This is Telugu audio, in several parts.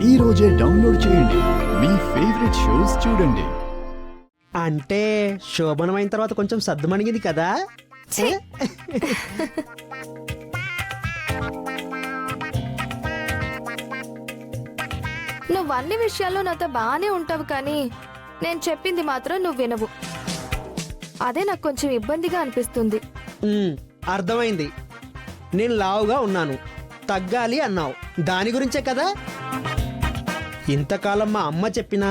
ఈ రోజే డౌన్లోడ్ చేయండి. మీ ఫేవరెట్ షోస్ చూడండి. అంటే శోభనం అయిన తర్వాత కొంచెం సద్దుమణిగింది కదా. నువ్వు అన్ని విషయాల్లో నాతో బాగానే ఉంటావు, కానీ నేను చెప్పింది మాత్రం నువ్వు వినవు. అదే నాకు కొంచెం ఇబ్బందిగా అనిపిస్తుంది. అర్థమైంది. నేను లావుగా ఉన్నాను, తగ్గాలి అన్నావు, దాని గురించే కదా. ఇంతకాలం మా అమ్మ చెప్పినా,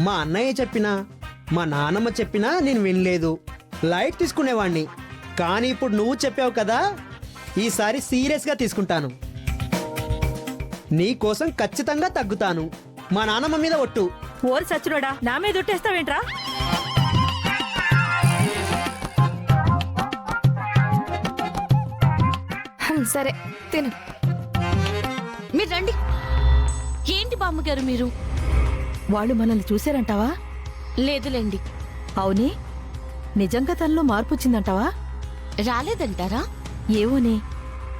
మా అన్నయ్య చెప్పినా, మా నాన్నమ్మ చెప్పినా నేను వినలేదు, లైట్ తీసుకునేవాణ్ణి. కానీ ఇప్పుడు నువ్వు చెప్పావు కదా, ఈసారి సీరియస్గా తీసుకుంటాను. నీ కోసం ఖచ్చితంగా తగ్గుతాను. మా నాన్నమ్మ మీద ఒట్టు. ఓరి సచ్చురోడా, నా మీద ఒట్టేస్తావేంట్రా? సరే తిను. మీరు రండి. ఏంటి బామ్మగారు మీరు? వాళ్ళు మనల్ని చూశారంటావా? లేదులేండి. అవునే, నిజంగా తనలో మార్పు వచ్చిందంటావా? రాలేదంటారా? ఏవోనే,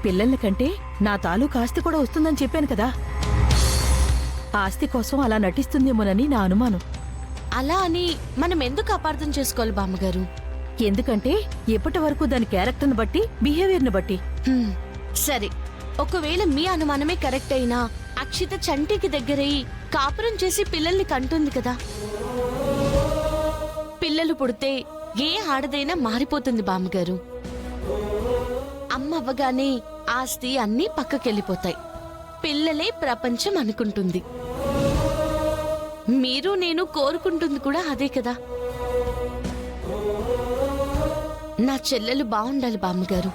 పిల్లల కంటే నా తాలూకు ఆస్తి కూడా వస్తుందని చెప్పాను కదా. ఆస్తి కోసం అలా నటిస్తుందేమోనని నా అనుమానం. అలా అని మనం ఎందుకు అపార్థం చేసుకోవాలి బామ్మగారు? ఎందుకంటే ఎప్పటి వరకు దాని క్యారెక్టర్ని బట్టి, బిహేవియర్ని బట్టి. సరే, ఒకవేళ మీ అనుమానమే కరెక్ట్ అయినా అక్షిత చంటికి దగ్గరయ్యి కాపురం చేసి పిల్లల్ని కంటుంది కదా. పిల్లలు పుడితే ఏ ఆడదైనా మారిపోతుంది బామ్మగారు. అమ్మ అవ్వగానే ఆస్తి అన్నీ పక్కకెళ్ళిపోతాయి, పిల్లలే ప్రపంచం అనుకుంటుంది. మీరు నేను కోరుకుంటుంది కూడా అదే కదా. నా చెల్లెలు బాగుండాలి బామ్మగారు.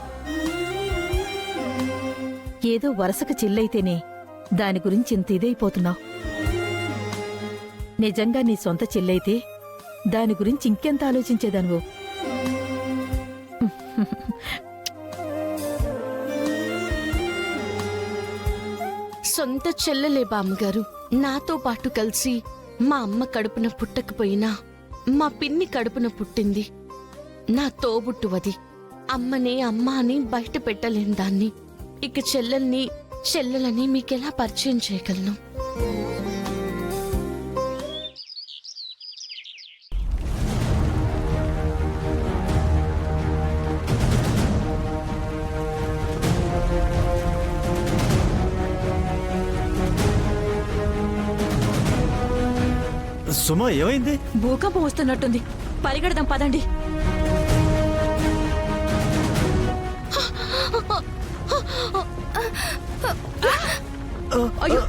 ఏదో వరసకు చిల్లైతేనే దాని గురించి ఇంత ఇదైపోతున్నావు. నిజంగా నీ సొంత చెల్లైతే దాని గురించి ఇంకెంత ఆలోచించేదానువు. సొంత చెల్లెలే బామ్మగారు నాతో పాటు కలిసి మా అమ్మ కడుపున పుట్టకపోయినా మా పిన్ని కడుపున పుట్టింది. నా తోబుట్టువది. అమ్మనే అమ్మ అని బయట పెట్టలేని దాన్ని ఇక చెల్లెలని మీకెలా పరిచయం చేయగలను? సుమా, ఏమైంది? భూకంపం వస్తున్నట్టుంది, పరిగెడదాం పదండి. అయ్యో,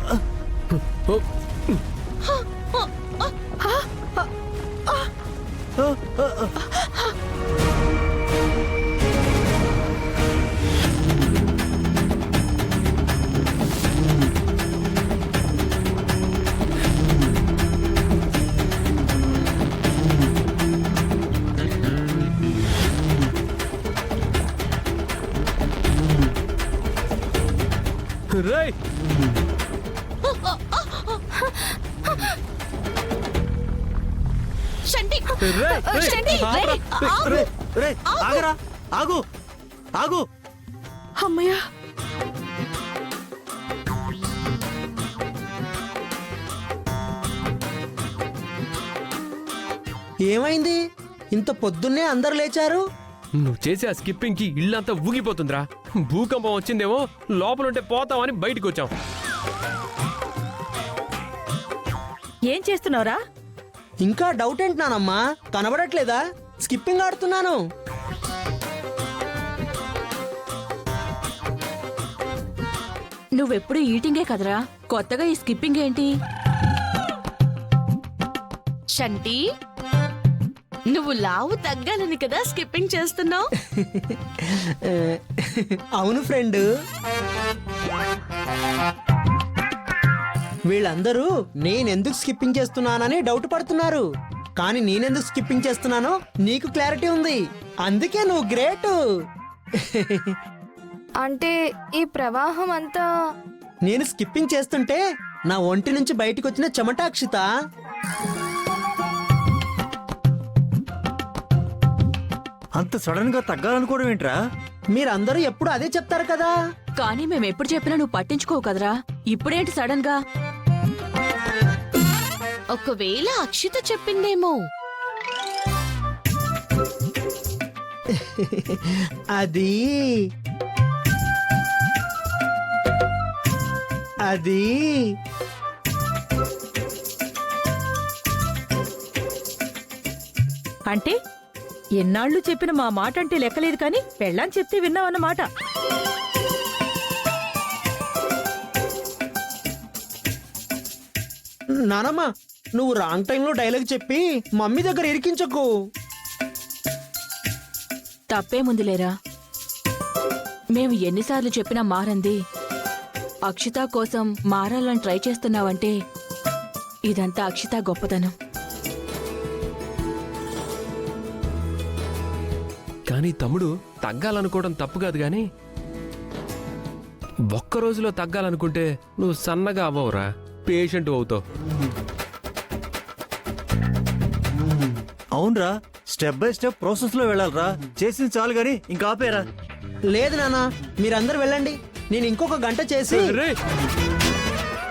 రేయ్, శంటి! రేయ్, శంటి! రేయ్, రేయ్, ఆగరా, ఆగు, ఆగు. అమ్మయ్యా, ఏమైంది? ఇంత పొద్దున్నే అందరు లేచారు? నువ్వు చేసే ఆ స్కిప్పింగ్ కి ఇల్లంతా ఊగిపోతుందిరా. భూకంపం వచ్చిందేమో, లోపలుంటే పోతామని బయటికి వచ్చాం. ఏం చేస్తున్నావురా? ఇంకా డౌట్ ఏంటున్నానమ్మా, కనబడట్లేదా? స్కిప్పింగ్ ఆడుతున్నాను. నువ్వెప్పుడు ఈటింగే కదరా, కొత్తగా ఈ స్కిప్పింగ్ ఏంటి? శంటి, నువ్వు లావు తగ్గాలని కదా స్కిప్పింగ్ చేస్తున్నావు? అవును ఫ్రెండ్. వీళ్ళందరూ నేనెందుకు స్కిప్పింగ్ చేస్తున్నానని డౌట్ పడుతున్నారు, కానీ నేనెందుకు స్కిప్పింగ్ చేస్తున్నానో నీకు క్లారిటీ ఉంది. అందుకే నువ్వు గ్రేట్. అంటే ఈ ప్రవాహం అంతా నేను స్కిప్పింగ్ చేస్తుంటే నా ఒంటి నుంచి బయటకు వచ్చిన చెమట అక్షిత. అంత సడన్ గా తగ్గాలనుకోవడం ఏంట్రా? మీరందరూ ఎప్పుడు అదే చెప్తారు కదా. కానీ మేమెప్పుడు చెప్పినా నువ్వు పట్టించుకోవు కదరా, ఇప్పుడేంటి సడన్ గా? ఒకవేళ అక్షిత చెప్పిందేమో. అది అది అంటే ఎన్నాళ్ళు చెప్పిన మా మాట అంటే లెక్కలేదు కానీ పెళ్ళాన్ని చెప్తే విన్నావన్నమాట. నానమ్మ, నువ్వు రాంగ్ టైంలో డైలాగ్ చెప్పి మమ్మీ దగ్గర ఇరికించకు. తప్పేముందిలేరా, మేము ఎన్నిసార్లు చెప్పినా మారంది. అక్షిత కోసం మారాలని ట్రై చేస్తున్నావంటే ఇదంతా అక్షిత గొప్పతనం. కానీ తమ్ముడు, తగ్గాలనుకోవడం తప్పు కాదు కానీ ఒక్క రోజులో తగ్గాలనుకుంటే నువ్వు సన్నగా అవ్వవురా, పేషెంట్ అవుతావు. అవునరా, స్టెప్ బై స్టెప్ ప్రాసెస్ లో వెళ్ళాలరా. చేసింది చాలు గాని ఇంకా ఆపేరా. లేదు నాన్న, మీరందరూ వెళ్ళండి. నేను ఇంకొక గంట చేసి రేయ్,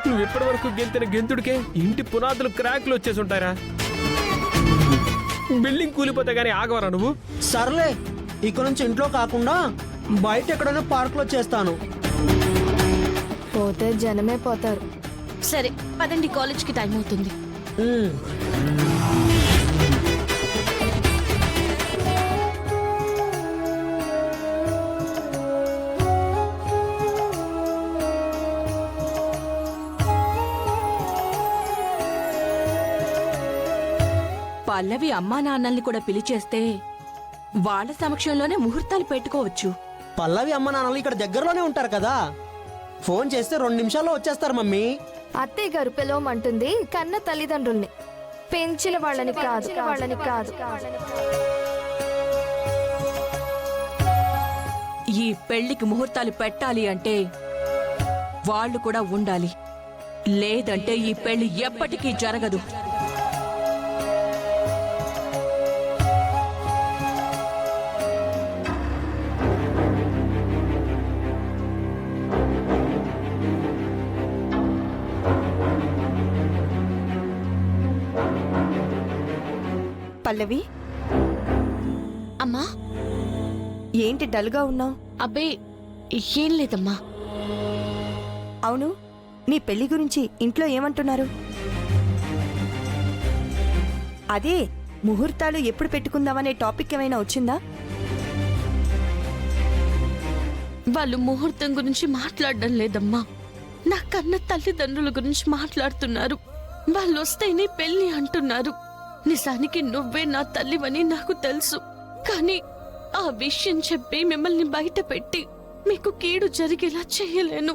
నువ్వు ఇప్పటి వరకు గెంతిన గెంతుడికే ఇంటి పునాదులు క్రాక్లు వచ్చేసి ఉంటారా. బిల్డింగ్ కూలిపోతే గానీ ఆగవరా నువ్వు. సర్లే, ఇక నుంచి ఇంట్లో కాకుండా బయట ఎక్కడైనా పార్క్ లో చేస్తాను. పోతే జనమే పోతారు. సరే పదండి, కాలేజ్కి టైం అవుతుంది. ఉమ్. పల్లవి అమ్మా నాన్నల్ని కూడా పిలిచేస్తే వాళ్ళ సమక్షంలోనే ముహూర్తాలు పెట్టుకోవచ్చు. పల్లవి అమ్మ నాన్నలు ఇక్కడ దగ్గరలోనే ఉంటారు కదా, ఫోన్ చేస్తే 2 నిమిషాల్లో వచ్చేస్తారు మమ్మీ. అత్తయ్య గారు పిలవమంటుంది కన్న తల్లిదండ్రుల్ని, పెంచిన వాళ్ళని కాదు. ఈ పెళ్లికి ముహూర్తాలు పెట్టాలి అంటే వాళ్ళు కూడా ఉండాలి. లేదంటే ఈ పెళ్లి ఎప్పటికీ జరగదు. పల్లవి, అమ్మా, ఏంటి డల్గా ఉన్నావు? అబ్బే ఏం లేదమ్మా. అవును, నీ పెళ్లి గురించి ఇంట్లో ఏమంటున్నారు? అదే ముహూర్తాలు ఎప్పుడు పెట్టుకుందామనే టాపిక్ ఏమైనా వచ్చిందా? వాళ్ళు ముహూర్తం గురించి మాట్లాడడం లేదమ్మా, నా కన్న తల్లిదండ్రుల గురించి మాట్లాడుతున్నారు. వాళ్ళు వస్తేనే పెళ్లి అంటున్నారు. నిజానికి నువ్వే నా తల్లివని నాకు తెలుసు, కానీ ఆ విషయం చెప్పి మిమ్మల్ని బయట పెట్టి మీకు కీడు జరిగేలా చేయలేను.